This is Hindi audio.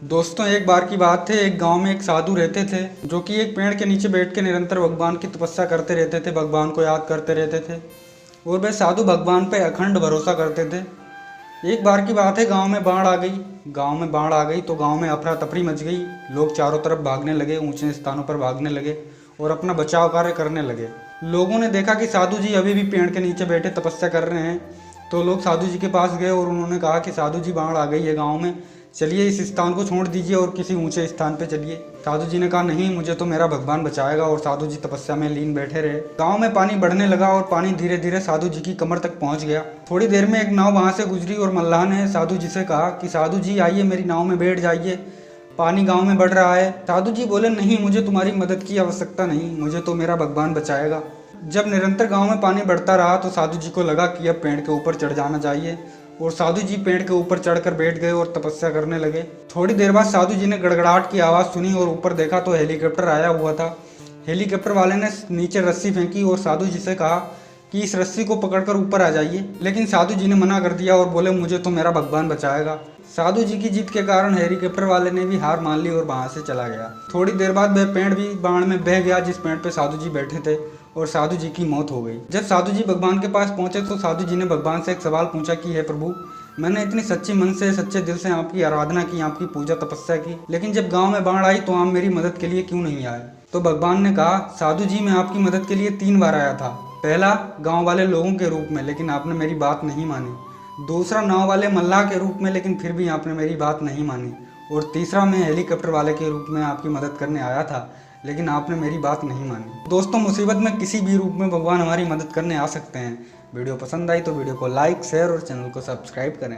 दोस्तों, एक बार की बात है। एक गांव में एक साधु रहते थे जो कि एक पेड़ के नीचे बैठ के निरंतर भगवान की तपस्या करते रहते थे, भगवान को याद करते रहते थे और वे साधु भगवान पे अखंड भरोसा करते थे। एक बार की बात है, गांव में बाढ़ आ गई। तो गांव में अफरा तफरी मच गई। लोग चारों तरफ भागने लगे, ऊंचे स्थानों पर भागने लगे और अपना बचाव कार्य करने लगे। लोगों ने देखा कि साधु जी अभी भी पेड़ के नीचे बैठे तपस्या कर रहे हैं, तो लोग साधु जी के पास गए और उन्होंने कहा कि साधु जी, बाढ़ आ गई है गांव में, चलिए इस स्थान को छोड़ दीजिए और किसी ऊंचे स्थान पे चलिए। साधु जी ने कहा, नहीं, मुझे तो मेरा भगवान बचाएगा। और साधु जी तपस्या में लीन बैठे रहे। गांव में पानी बढ़ने लगा और पानी धीरे धीरे साधु जी की कमर तक पहुंच गया। थोड़ी देर में एक नाव वहां से गुजरी और मल्लाह ने साधु जी से कहा कि साधु जी, आइए मेरी नाव में बैठ जाइए, पानी गांव में बढ़ रहा है। साधु जी बोले, नहीं, मुझे तुम्हारी मदद की आवश्यकता नहीं, मुझे तो मेरा भगवान बचाएगा। जब निरंतर गांव में पानी बढ़ता रहा तो साधु जी को लगा कि अब पेड़ के ऊपर चढ़ जाना चाहिए और साधु जी पेड़ के ऊपर चढ़कर बैठ गए और तपस्या करने लगे। थोड़ी देर बाद साधु जी ने गड़गड़ाहट की आवाज़ सुनी और ऊपर देखा तो हेलीकॉप्टर आया हुआ था। हेलीकॉप्टर वाले ने नीचे रस्सी फेंकी और साधु जी से कहा कि इस रस्सी को पकड़कर ऊपर आ जाइए, लेकिन साधु जी ने मना कर दिया और बोले, मुझे तो मेरा भगवान बचाएगा। साधु जी की जिद के कारण हेलीकॉप्टर वाले ने भी हार मान ली और वहां से चला गया। थोड़ी देर बाद वह पेड़ भी बाढ़ में बह गया जिस पेड़ पे साधु जी बैठे थे और साधु जी की मौत हो गई। जब साधु जी भगवान के पास पहुंचे तो साधु जी ने भगवान से एक सवाल पूछा कि हे प्रभु, मैंने इतनी सच्ची मन से, सच्चे दिल से आपकी आराधना की, आपकी पूजा तपस्या की, लेकिन जब गांव में बाढ़ आई तो आप मेरी मदद के लिए क्यों नहीं आए? तो भगवान ने कहा, साधु जी, मैं आपकी मदद के लिए 3 बार आया था। पहला गांव वाले लोगों के रूप में, लेकिन आपने मेरी बात नहीं मानी। दूसरा नाव वाले मल्लाह के रूप में, लेकिन फिर भी आपने मेरी बात नहीं मानी। और तीसरा मैं हेलीकॉप्टर वाले के रूप में आपकी मदद करने आया था, लेकिन आपने मेरी बात नहीं मानी। दोस्तों, मुसीबत में किसी भी रूप में भगवान हमारी मदद करने आ सकते हैं। वीडियो पसंद आई तो वीडियो को लाइक, शेयर और चैनल को सब्सक्राइब करें।